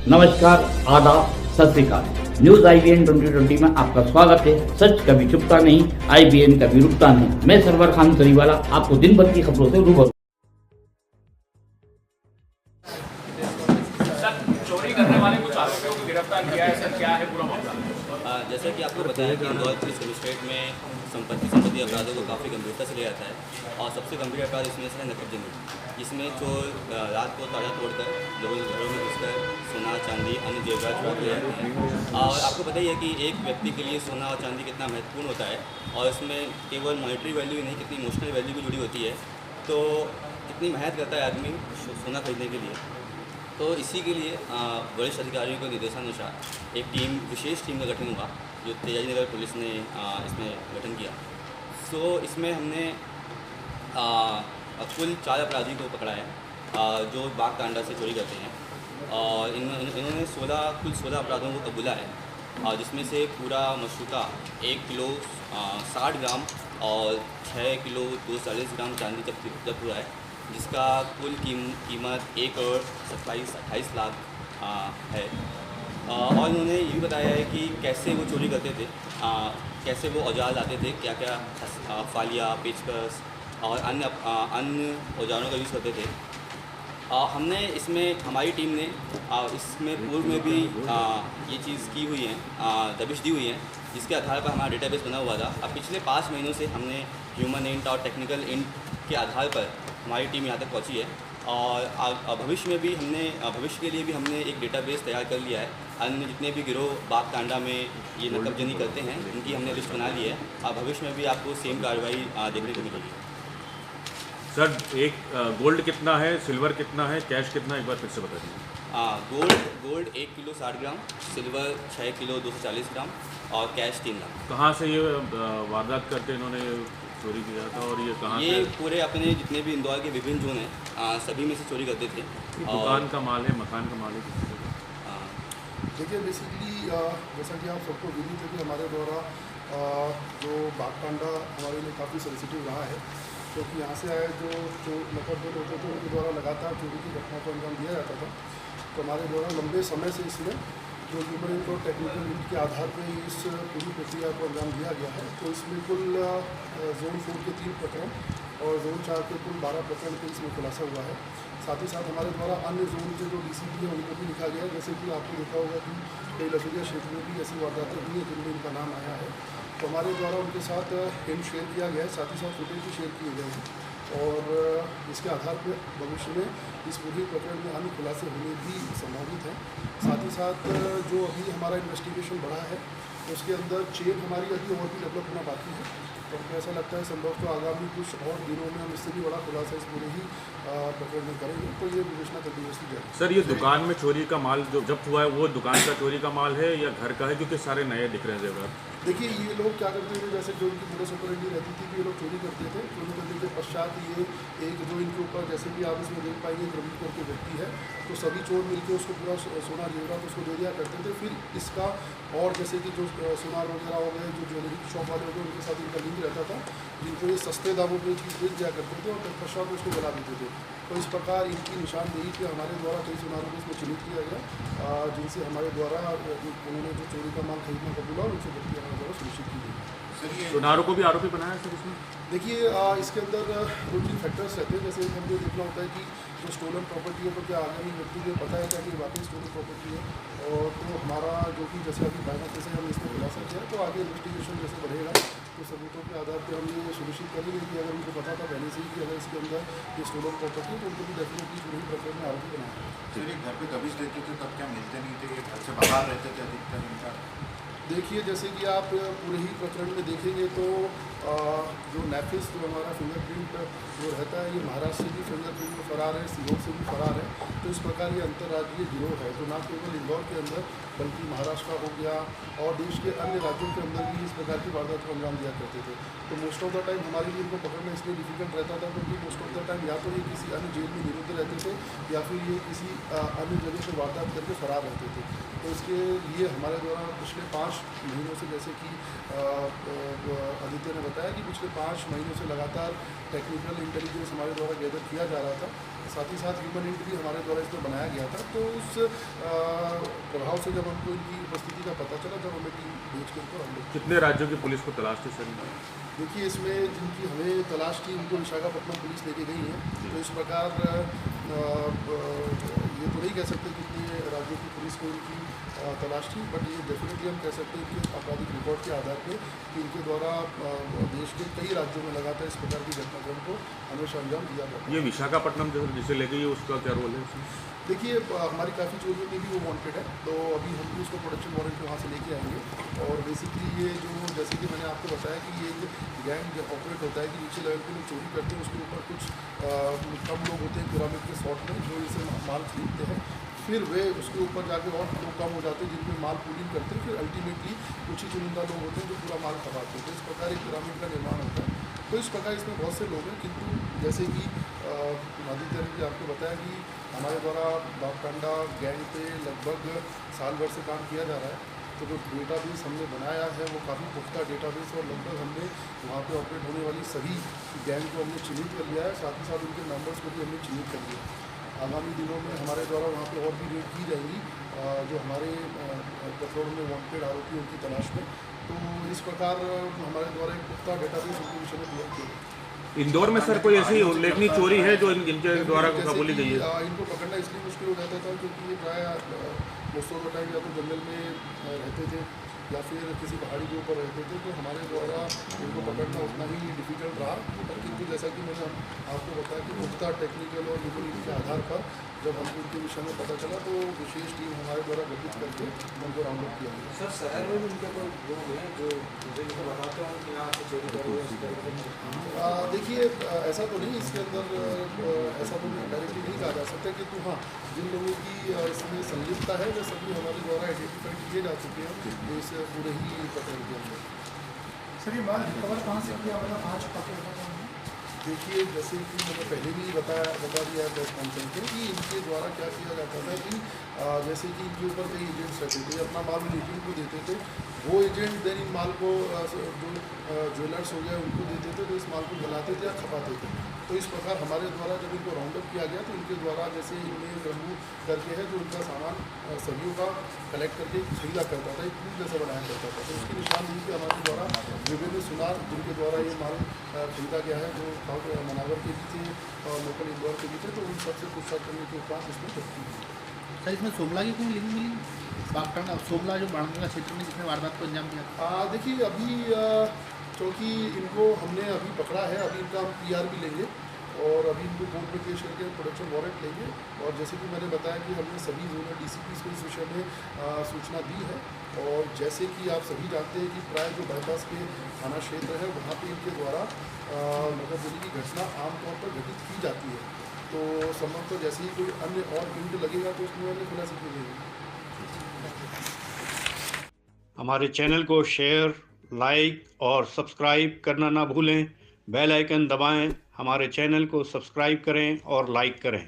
नमस्कार, आदाब, सत श्री अकाल। न्यूज IBN 2020 में आपका स्वागत है। सच कभी छुपता नहीं, IBN कभी रुकता नहीं। मैं सरवर खान सरीवाला आपको दिन भर की खबरों से रूबरू। चोरी करने वाले कुछ आरोपियों को गिरफ्तार किया है सर, क्या है पूरा मामला? जैसा कि आपको बताया कि इंदौर पुलिस कमिश्नरेट में संपत्ति अपराधों को काफ़ी गंभीरता से लिया जाता है और सबसे गंभीर अपराध इसमें से है नकबजनी, जिसमें चोर रात को ताला तोड़कर लोगों के घरों में घुसकर सोना चांदी अन्य जेवरात चुरा ले जाते हैं। और आपको पता ही है कि एक व्यक्ति के लिए सोना और चांदी कितना महत्वपूर्ण होता है और इसमें केवल मॉनेटरी वैल्यू ही नहीं, कितनी इमोशनल वैल्यू भी जुड़ी होती है। तो कितनी मेहनत करता है आदमी सोना खरीदने के लिए। तो इसी के लिए वरिष्ठ अधिकारियों के निर्देशानुसार एक विशेष टीम का गठन हुआ, जो तेजाजी नगर पुलिस ने इसमें गठन किया। सो इसमें हमने कुल 4 अपराधियों को पकड़ा है, जो बाघ कांडा से चोरी करते हैं। और इन्होंने कुल 16 अपराधों को कबूला है, जिसमें से पूरा मशरूका 1 किलो 60 ग्राम और 6 किलो 240 ग्राम चांदी जब्त हुआ है, जिसका कुल कीमत 1,27,28 लाख है। और उन्होंने ये भी बताया है कि कैसे वो चोरी करते थे, कैसे वो औजार लाते थे, क्या क्या फालिया, पेचकस और अन्य औजारों का यूज़ करते थे। हमने इसमें हमारी टीम ने इसमें पूर्व में भी ये चीज़ की हुई है, दबिश दी हुई है, जिसके आधार पर हमारा डेटाबेस बना हुआ था। अब पिछले 5 महीनों से हमने ह्यूमन इंट और टेक्निकल इंट के आधार पर हमारी टीम यहाँ तक पहुँची है। और भविष्य में भी भविष्य के लिए भी हमने एक डेटाबेस तैयार कर लिया है। अन्य जितने भी गिरोह बाघ कांडा में ये नकबजनी करते हैं, उनकी हमने लिस्ट बना ली है। और भविष्य में भी आपको सेम कार्रवाई देखने को मिलेगी। सर, एक गोल्ड कितना है, सिल्वर कितना है, कैश कितना है, एक बार फिर से बता दीजिए। गोल्ड 1 किलो 60 ग्राम, सिल्वर 6 किलो 240 ग्राम और कैश 3 लाख। कहाँ से ये वारदात करके इन्होंने चोरी किया था और ये कहाँ ये से? पूरे अपने जितने भी इंदौर के विभिन्न जोन हैं, सभी में से चोरी करते थे। दुकान का माल है, मकान का माल है? देखिए, बेसिकली जैसा कि आप सबको विदित है कि हमारे द्वारा जो बाघ कांडा हमारे लिए काफ़ी सेंसिटिव रहा है, क्योंकि यहाँ से आए जो नकबजोर होते थे उनके द्वारा लगातार चोरी की घटना को अंजाम दिया जाता था। तो हमारे द्वारा लंबे समय से इसमें जो ह्यूमन इंट और टेक्निकल इंट के आधार पर इस पूरी प्रक्रिया को अंजाम दिया गया है। तो इसमें कुल जोन 4 के 3 प्रकरण और जोन 4 के कुल 12 प्रकरण के इसमें खुलासा हुआ है। साथ ही साथ हमारे द्वारा अन्य जोन के जो DCP हैं उनको भी लिखा गया है। जैसे कि आपने देखा होगा कि कई लसुरिया क्षेत्र में भी ऐसी वारदातें हुई हैं जिनमें इनका नाम आया है। तो हमारे द्वारा उनके साथ हिंट शेयर किया गया है, साथ ही साथ फुटेज भी शेयर किए गए हैं। और इसके आधार पर भविष्य में इस पूरे प्रकरण में अन्य खुलासे होने भी संभावित हैं। साथ ही साथ जो अभी हमारा इन्वेस्टिगेशन बढ़ा है, उसके अंदर चेन हमारी अभी और भी डेवलप होना बाकी है। तो हमको ऐसा लगता है संभव तो आगामी कुछ और दिनों में हम इससे भी बड़ा खुलासा इस पूरे ही प्रकरण में करेंगे। तो ये विवेचना कंटिन्यूसली जारी। सर, ये दुकान में चोरी का माल जो जब्त हुआ है वो दुकान का चोरी का माल है या घर का है, क्योंकि सारे नए दिख रहे हैं जेवरात? देखिए, ये लोग क्या करते थे, जैसे जो उनकी मोडस ऑपरेंडी रहती थी कि ये लोग चोरी करते थे। चोरी करने के पश्चात ये एक जो इनके ऊपर, जैसे कि आप इसमें देख पाएंगे, रवि करके व्यक्ति है, तो सभी चोर मिलकर उसको पूरा सोना जेवरात उसको दे दिया करते थे। फिर इसका और जैसे कि जो सोनार वगैरह हो गए, जो ज्वेलरी शॉप वाले हो गए, उनके साथ इनका लिंक रहता था, जिनको ये सस्ते दामों पर चीज़ बेच दिया करते थे और तत्पश्चात उसको जला देते थे। तो इस प्रकार इनकी निशानदेही पे हमारे द्वारा कई सोनारों को इसमें चिन्हित किया गया, जिनसे हमारे द्वारा उन्होंने जो चोरी का माल खरीदना कबूला और उनसे जब्ती हमारे द्वारा सुनिश्चित की गई। सोनारों को भी आरोपी बनाया सर इसमें? देखिए, इसके अंदर 2-3 फैक्टर्स रहते हैं। जैसे हमको देखना होता है कि जो स्टोलन प्रॉपर्टी है, तो क्या आगामी व्यक्ति को पता है क्या कि वाकई स्टोलन प्रॉपर्टी है। और तो हमारा जो कि जैसे अभी बायोमेट्रिक से हम इसमें खुलासा किया, तो आगे इन्वेस्टिगेशन जैसे बढ़ेगा तो सबूतों के आधार पर हम ये सुनिश्चित करेंगे कि अगर उनको पता था पहले से ही कि अगर इसके अंदर ये स्टोलन प्रॉपर्टी है, तो उनको भी डेफिनेटली पूरी प्रकरण में आरोपी बनाया। फिर घर पे दबिश देते थे तब क्या मिलते नहीं थे, घर से बाहर रहते थे अधिकतर इनका? देखिए, जैसे कि आप पूरे ही प्रकरण में देखेंगे तो जो नेफिस जो हमारा फिंगरप्रिंट जो रहता है, ये महाराष्ट्र से भी फिंगरप्रिंट में फरार है, सीहोर से भी फरार है। तो इस प्रकार ये अंतर्राज्यीय गिरोह है, जो ना केवल इंदौर के अंदर बल्कि महाराष्ट्र का हो गया और देश के अन्य राज्यों के अंदर भी इस प्रकार की वारदात को अंजाम दिया करते थे। तो मोस्ट ऑफ द टाइम हमारे लिए इनको पकड़ना इसलिए डिफिकल्ट रहता था क्योंकि मोस्ट ऑफ द टाइम या तो ये किसी अन्य जेल में निरुद्ध रहते थे या फिर ये किसी अन्य जगह पर वारदात करके फरार रहते थे। तो इसके लिए हमारे द्वारा पिछले 5 5 महीनों से, जैसे कि आदित्य ने बताया कि पिछले 5 महीनों से लगातार टेक्निकल इंटेलिजेंस हमारे द्वारा गैदर किया जा रहा था, साथ ही साथ ह्यूमन इंट भी हमारे द्वारा इसमें बनाया गया था। तो उस प्रभाव से जब हमको इनकी उपस्थिति का पता चला, जब हमें टीम भेज के उनको हम लोग कितने राज्यों की पुलिस को तलाश थी सर? देखिए, इसमें जिनकी हमें तलाश थी उनको विशाखापट्टनम पुलिस लेके गई है। तो इस प्रकार ये तो नहीं कह सकते कितने राज्यों की पुलिस को इनकी तलाश थी, बट ये डेफिनेटली हम कह सकते हैं कि आपराधिक रिकॉर्ड के आधार पर कि इनके द्वारा देश के कई राज्यों में लगातार इस प्रकार की घटनाक्रम को हमेशा अंजाम दिया जाता है। ये विशाखापट्टनम जिसे ले गई है उसका क्या रोल है? देखिए, हमारी काफ़ी चोरियों में भी वो वांटेड है, तो अभी हम भी उसको प्रोडक्शन वारंट वहाँ से लेके आएंगे। और बेसिकली ये जो, जैसे कि मैंने आपको बताया कि ये एक गैंग ऑपरेट होता है कि नीचे लेवल पे लोग चोरी करते हैं, उसके ऊपर कुछ कम लोग होते हैं पिरामिड के सॉर्ट में जो इसे माल खरीदते हैं, फिर वे उसके ऊपर जाके और लोग कम हो जाते हैं जिनमें माल पूलिंग करते हैं, फिर अल्टीमेटली कुछ ही चुनिंदा लोग होते हैं जो पूरा माल खपाते हैं। तो इस प्रकार एक पिरामिड का निर्माण होता है। तो इस प्रकार इसमें बहुत से लोग हैं, किंतु जैसे कि आदित्य ने आपको बताया कि हमारे द्वारा बागटांडा गैंग पे लगभग साल भर से काम किया जा रहा है। तो जो डेटाबेस हमने बनाया है वो काफ़ी पुख्ता डेटाबेस, और लगभग हमने वहाँ पे ऑपरेट होने वाली सभी गैंग को हमने चिन्हित कर लिया है, साथ ही साथ उनके नंबर्स को भी हमने चिन्हित कर लिया। आगामी दिनों में हमारे द्वारा वहाँ पे और भी रेड की जाएंगी जो हमारे कठोर में वांटेड आरोपी उनकी तलाश में। तो इस प्रकार हमारे द्वारा एक पुख्ता डेटाबेस उनके विषय में तैयार किया गया। इंदौर में सर कोई ऐसी उल्लेखनीय चोरी है जो इनके द्वारा कबूली गई है? इनको पकड़ना इसलिए मुश्किल हो जाता था क्योंकि ये प्राय मोस्ट ऑफ द टाइम या तो जंगल में रहते थे या फिर किसी पहाड़ी के ऊपर रहते थे, तो हमारे द्वारा इनको पकड़ना उतना ही डिफिकल्ट रहा। किंतु जैसा कि मैंने आपको बताया कि पुख्ता टेक्निकल और ह्यूमन के आधार पर जब हमको उनके विषय में पता चला तो विशेष टीम हमारे द्वारा गठित करके उनको राउंड अप किया गया। सर, शहर में भी उनके कोई लोग हैं जो मुझे बताते हैं कि यहाँ से चोरी कर रहे हैं? देखिए, ऐसा तो नहीं, इसके अंदर ऐसा तो डायरेक्टली नहीं कहा जा सकता, किंतु हाँ, जिन लोगों की इसमें संलिप्तता है वे सभी हमारे द्वारा आइडेंटिफाइड किए जा चुके हैं इस पूरे ही प्रकरण के अंदर। सर, ये माल रिकवर कहाँ से किया, मतलब आज पकड़ा? देखिए, जैसे कि मैंने पहले भी बता दिया है प्रेस कॉन्फ्रेंस में कि इनके द्वारा क्या किया जाता था कि जैसे कि इनके ऊपर कई एजेंट्स रहते थे, अपना माल उन एजेंट को देते थे, वो एजेंट देन इन माल को जो ज्वेलर्स हो गए उनको देते थे, तो इस माल को जलाते थे या खपाते थे। तो इस प्रकार हमारे द्वारा जब इनको राउंड अप किया गया तो इनके द्वारा जैसे इनमें रंगू करके है जो इनका सामान सभियों का कलेक्ट करके खरीदा करता था, एक पूल जैसा बनाया करता था। तो उसकी निशानदेही के हमारे द्वारा विभिन्न सुनार जिनके द्वारा ये माल खरीदा गया है, जो मनावर के भी थे और लोकल इंदौर के भी थे, तो उन सबसे पूछताछ करने के उपरांत इसमें चलती है। सर, इसमें सोमला की कोई लिंक मिली? बागटांडा सोमला जो बाड़मेर क्षेत्र में जिसने वारदात को अंजाम दिया? देखिए, अभी क्योंकि इनको हमने अभी पकड़ा है, अभी इनका हम PR भी लेंगे और अभी इनको कोर्ट में पेश करके प्रोडक्शन वारंट लेंगे। और जैसे कि मैंने बताया कि हमने सभी जोनल DCPs को इस विषय में सूचना दी है। और जैसे कि आप सभी जानते हैं कि प्राय जो बाईपास के थाना क्षेत्र है वहाँ पे इनके द्वारा नकदजनी की घटना आमतौर पर घटित की जाती है। तो संभवतः जैसे ही कोई अन्य और हिंट लगेगा तो उसमें हमने खुलासा की जाएगी। हमारे चैनल को शेयर, लाइक और सब्सक्राइब करना ना भूलें। बेल आइकन दबाएं, हमारे चैनल को सब्सक्राइब करें और लाइक करें।